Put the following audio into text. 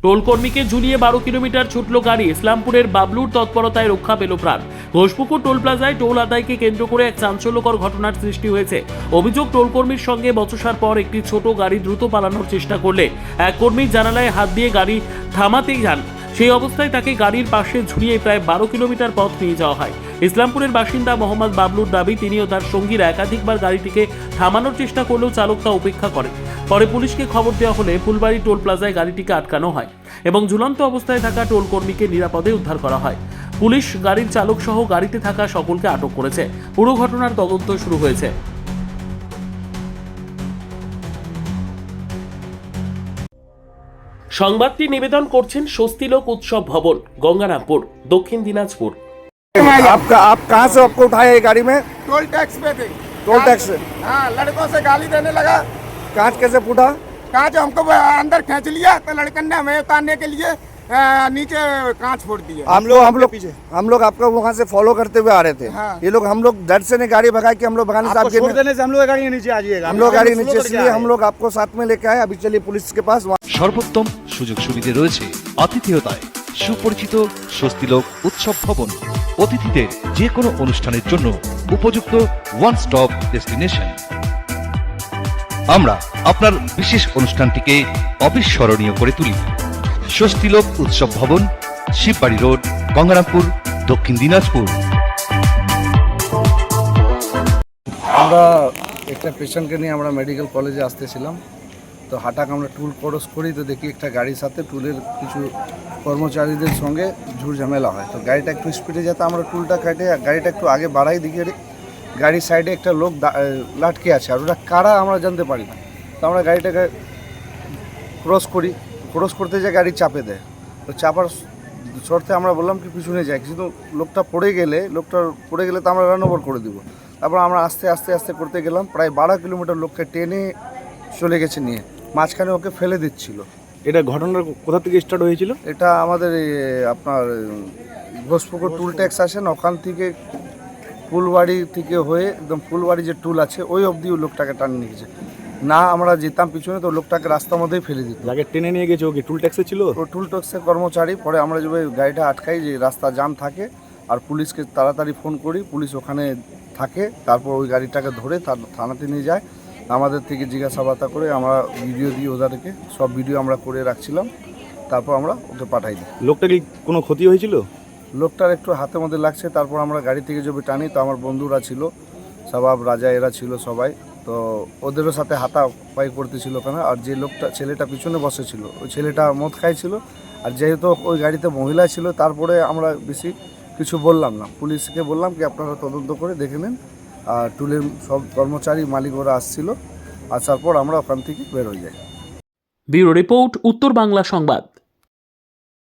টোলকর্মীকে ঝুলিয়ে 12 কিলোমিটার ছুটল গাড়ি। ইসলামপুরের বাবলুর তৎপরতায় রক্ষা পেল প্রাণ। ঘোষপুকুর টোল প্লাজায় টোল আদায়কে কেন্দ্র করে এক চাঞ্চল্যকর ঘটনার সৃষ্টি হয়েছে। অভিযোগ, টোলকর্মীর সঙ্গে বচসার পর একটি ছোট গাড়ি দ্রুত পালানোর চেষ্টা করলে এক কর্মীর জানালায় হাত দিয়ে গাড়ি থামাতেই যান। সেই অবস্থায় তাকে গাড়ির পাশে ঝুলিয়ে প্রায় 12 কিলোমিটার পথ নিয়ে যাওয়া হয়। ইসলামপুরের বাসিন্দা মোহাম্মদ বাবলুর দাবি, তিনি ও তার সঙ্গীরা একাধিকবার গাড়িটিকে থামানোর চেষ্টা করলেও চালক তা উপেক্ষা করেন। পরে পুলিশকে খবর দেওয়া হলে ফুলবাড়ি টোল প্লাজায় গাড়িটিকে আটকানো হয় এবং ঝুলন্ত অবস্থায় থাকা টোল কর্মীকে নিরাপদে উদ্ধার করা হয়। পুলিশ গাড়ির চালক সহ গাড়িতে থাকা সকলকে আটক করেছে। পুরো ঘটনার তদন্ত শুরু হয়েছে। সংবাদটি নিবেদন করছেন স্বস্তিলোক উৎসব ভবন, গঙ্গারামপুর, দক্ষিণ দিনাজপুর। आप कहाँ से आपको उठाया ये गाड़ी में? टोल टैक्स पे थे। टोल टैक्स से? हाँ, लड़कों से गाली देने लगा। कांच कैसे फूटा? कांच हमको अंदर खींच लिया तो लड़कन ने हमें उतारने के लिए नीचे कांच फोड़ दिया। हम लोग आपको वहाँ से फॉलो करते हुए आ रहे थे। हाँ। ये लोग हम लोग डर से नहीं गाड़ी भगाई कि हम लोग भगाने साथ छोड़ देने से हम लोग गाड़ी के नीचे आ जाइएगा। हम लोग गाड़ी के नीचे, इसलिए हम लोग आपको साथ में लेके आए। अभी चलिए पुलिस के पास। সর্বোত্তম সুযোগ সুবিধে রয়েছে আতিথেয়তায়। সুপরিচিত স্বস্তিলোক উৎসব ভবন অতিথিদের যে কোনো অনুষ্ঠানের জন্য উপযুক্ত ওয়ান স্টপ ডেস্টিনেশন। আমরা আপনার বিশেষ অনুষ্ঠানটিকে অবিস্মরণীয় করে তুলি। স্বস্তিলোক উৎসব ভবন, শিববাড়ি রোড, গঙ্গারামপুর, দক্ষিণ দিনাজপুর। আমরা একটা পেশেন্টকে নিয়ে আমরা মেডিকেল কলেজে আসতেছিলাম, তো হঠাৎ আমরা টুল ক্রস করি তো দেখি একটা গাড়ির সাথে টুলের কিছু কর্মচারীদের সঙ্গে ঝুট ঝামেলা হয়। তো গাড়িটা একটু স্পিডে যেতে আমরা টুলটা কাটে গাড়িটা একটু আগে বাড়াই, দিকে গাড়ির সাইডে একটা লোক লাটকে আছে, আর ওটা কারা আমরা জানতে পারি না। তো আমরা গাড়িটাকে ক্রস করতে যে গাড়ি চাপে দেয়, তো চাপার শর্তে আমরা বললাম কি পিছনে যাই, কিন্তু লোকটা পড়ে গেলে তো আমরা রান ওভার করে দিব। তারপর আমরা আস্তে আস্তে করতে গেলাম, প্রায় 12 কিলোমিটার লোককে টেনে চলে গেছে নিয়ে, মাঝখানে ওকে ফেলে দিচ্ছিল। এটা ঘটনার কোথা থেকে স্টার্ট হয়েছিল? এটা আমাদের আপনার ঘোষপুকুর টুল ট্যাক্স আসেন, ওখান থেকে ফুলবাড়ি থেকে হয়ে একদম ফুলবাড়ি যে টুল আছে ওই অবধি ওই লোকটাকে টান নিয়ে গেছে। না আমরা যেতাম পিছনে, তো লোকটাকে রাস্তার মধ্যেই ফেলে দিত। যাকে টেনে নিয়ে গেছে ওকে টুল ট্যাক্সে ছিল? ও টুল ট্যাক্সের কর্মচারী। পরে আমরা যে গাড়িটা আটকাই, যে রাস্তা জাম থাকে, আর পুলিশকে তাড়াতাড়ি ফোন করি, পুলিশ ওখানে থাকে। তারপর ওই গাড়িটাকে ধরে থানাতে নিয়ে যায়, আমাদের থেকে জিজ্ঞাসাবাদ করে আমরা ভিডিও দিই ওদেরকে, সব ভিডিও আমরা করে রাখছিলাম। তারপর আমরা ওকে পাঠাই দিই। লোকটা কি কোনো ক্ষতি হয়েছিল? লোকটার একটু হাতের মধ্যে লাগছে। তারপর আমরা গাড়ি থেকে যদি টানি, তো আমার বন্ধুরা ছিল, সবাব রাজা এরা ছিল সবাই, তো ওদেরও সাথে হাতাপাই করতেছিল ওখানে। আর যে ছেলেটা পিছনে বসেছিল, ওই ছেলেটা মদ খাইছিল। আর যেহেতু ওই গাড়িতে মহিলা ছিল, তারপরে আমরা বেশি কিছু বললাম না, পুলিশকে বললাম কি আপনারা তদন্ত করে দেখে নেন। আর টুলের সব কর্মচারী মালিক ওরা আসছিল, আসার পর আমরা ওখান থেকে বের হয়ে যাই। ব্যুরো রিপোর্ট, উত্তর বাংলা সংবাদ।